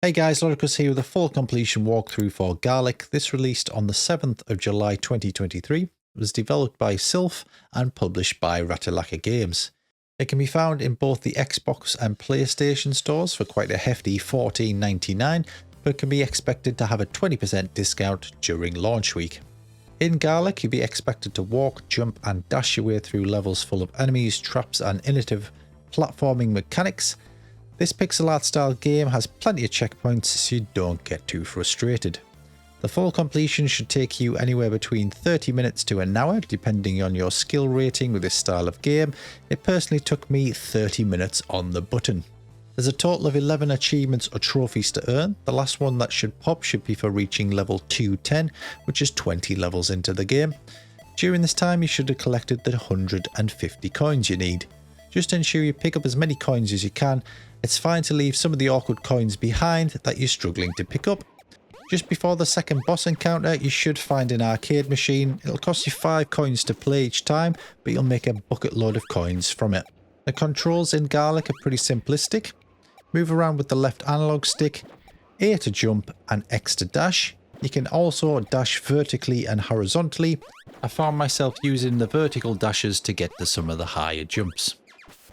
Hey guys, Lodicus here with a full completion walkthrough for Garlic. This released on the 7th of July 2023, was developed by Sylph and published by Ratalaika Games. It can be found in both the Xbox and PlayStation stores for quite a hefty $14.99, but can be expected to have a 20% discount during launch week. In Garlic, you'll be expected to walk, jump and dash your way through levels full of enemies, traps and innovative platforming mechanics. This pixel art style game has plenty of checkpoints so you don't get too frustrated. The full completion should take you anywhere between 30 minutes to an hour depending on your skill rating with this style of game. It personally took me 30 minutes on the button. There's a total of 11 achievements or trophies to earn. The last one that should pop should be for reaching level 210, which is 20 levels into the game. During this time you should have collected the 150 coins you need. Just ensure you pick up as many coins as you can. It's fine to leave some of the awkward coins behind that you're struggling to pick up. Just before the second boss encounter, you should find an arcade machine. It'll cost you 5 coins to play each time, but you'll make a bucket load of coins from it. The controls in Garlic are pretty simplistic. Move around with the left analog stick, A to jump and X to dash. You can also dash vertically and horizontally. I found myself using the vertical dashes to get to some of the higher jumps.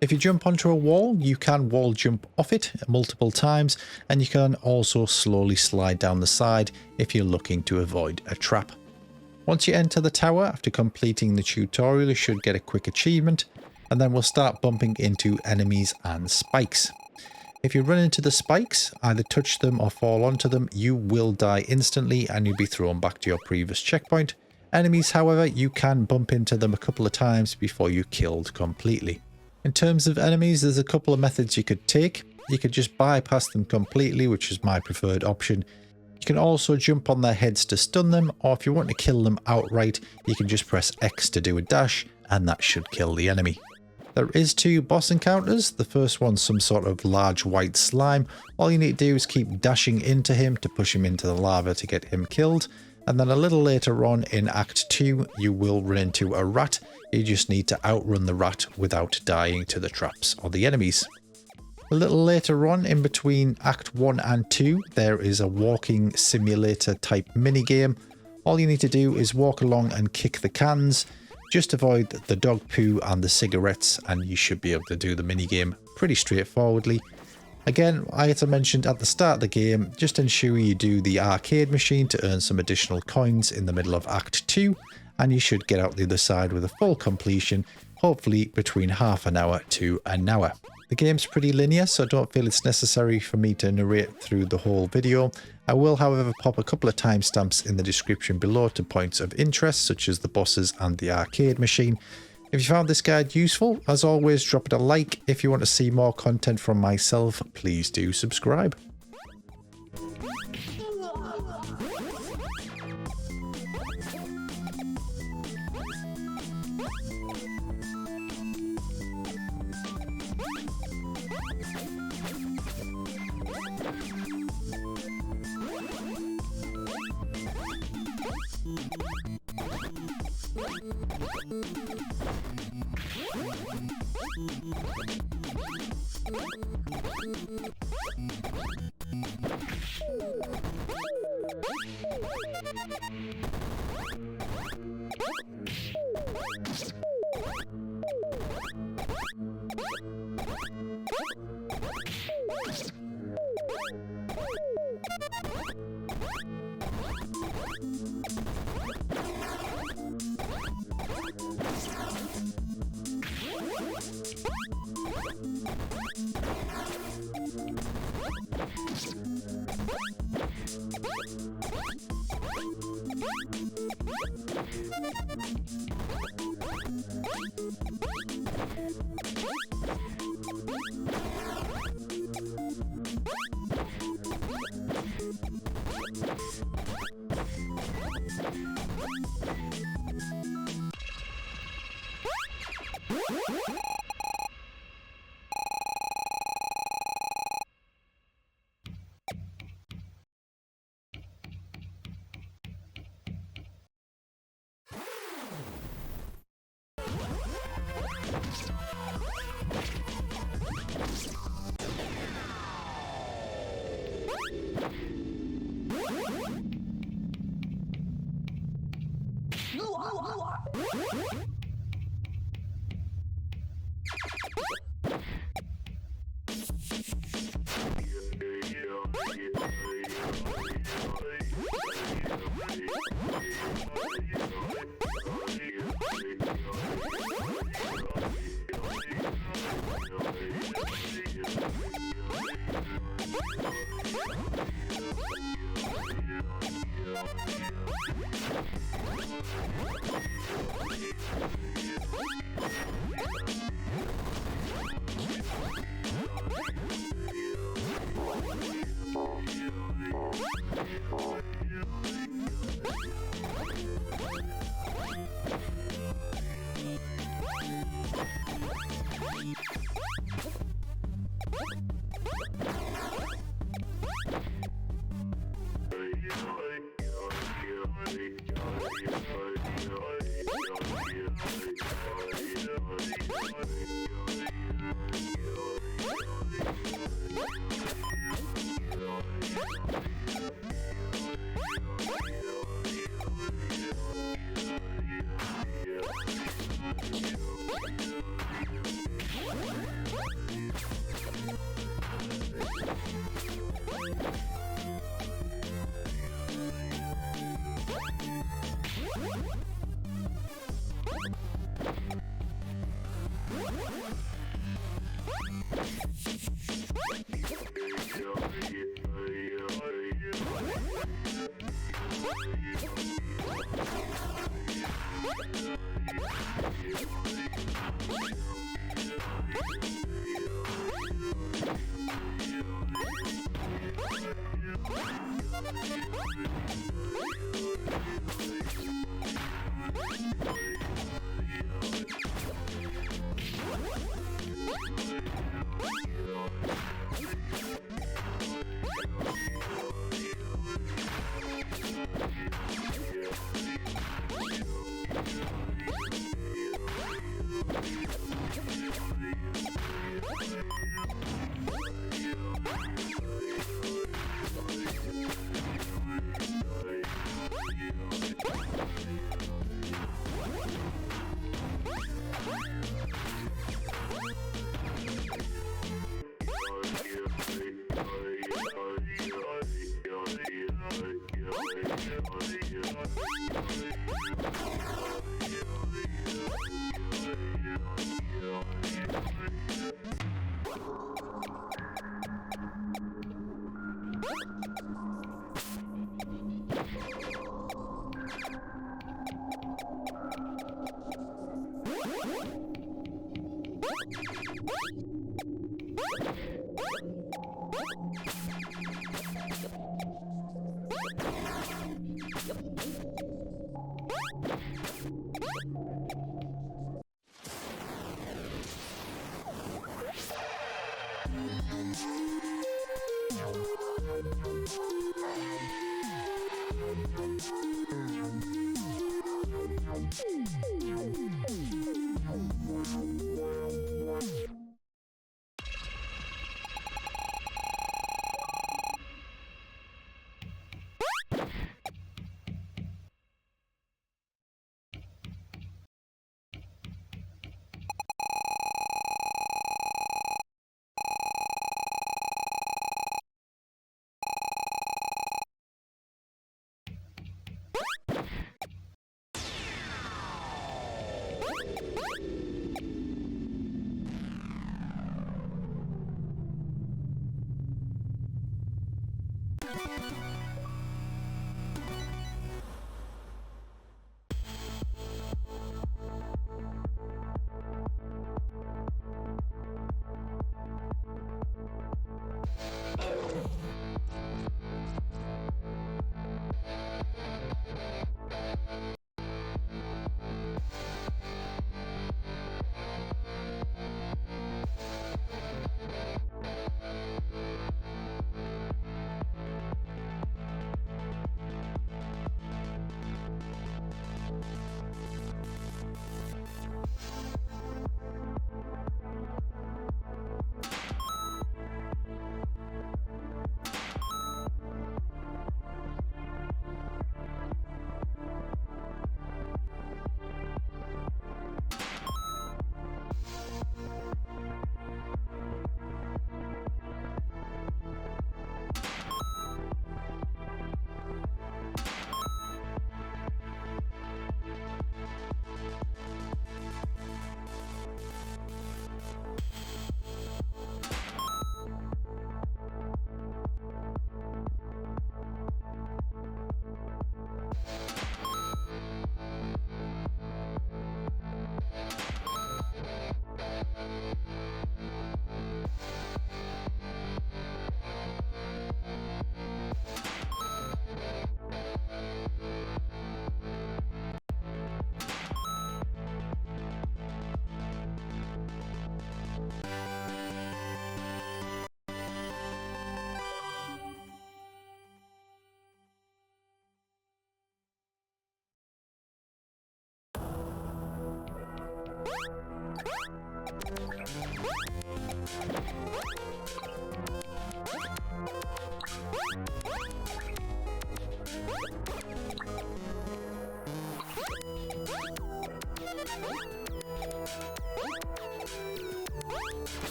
If you jump onto a wall, you can wall jump off it multiple times, and you can also slowly slide down the side if you're looking to avoid a trap. Once you enter the tower after completing the tutorial, you should get a quick achievement, and then we'll start bumping into enemies and spikes. If you run into the spikes, either touch them or fall onto them, you will die instantly and you'll be thrown back to your previous checkpoint. Enemies, however, you can bump into them a couple of times before you're killed completely. In terms of enemies, there's a couple of methods you could take. You could just bypass them completely, which is my preferred option. You can also jump on their heads to stun them, or if you want to kill them outright, you can just press X to do a dash, and that should kill the enemy. There is 2 boss encounters. The first one's some sort of large white slime. All you need to do is keep dashing into him to push him into the lava to get him killed. And then a little later on in Act 2, you will run into a rat. You just need to outrun the rat without dying to the traps or the enemies. A little later on, in between Act 1 and 2, there is a walking simulator type minigame. All you need to do is walk along and kick the cans. Just avoid the dog poo and the cigarettes and you should be able to do the minigame pretty straightforwardly. Again, as I mentioned at the start of the game, just ensure you do the arcade machine to earn some additional coins in the middle of Act 2, and you should get out the other side with a full completion, hopefully between half an hour to an hour. The game's pretty linear, so I don't feel it's necessary for me to narrate through the whole video. I will, however, pop a couple of timestamps in the description below to points of interest, such as the bosses and the arcade machine. If you found this guide useful, as always, drop it a like. If you want to see more content from myself, please do subscribe.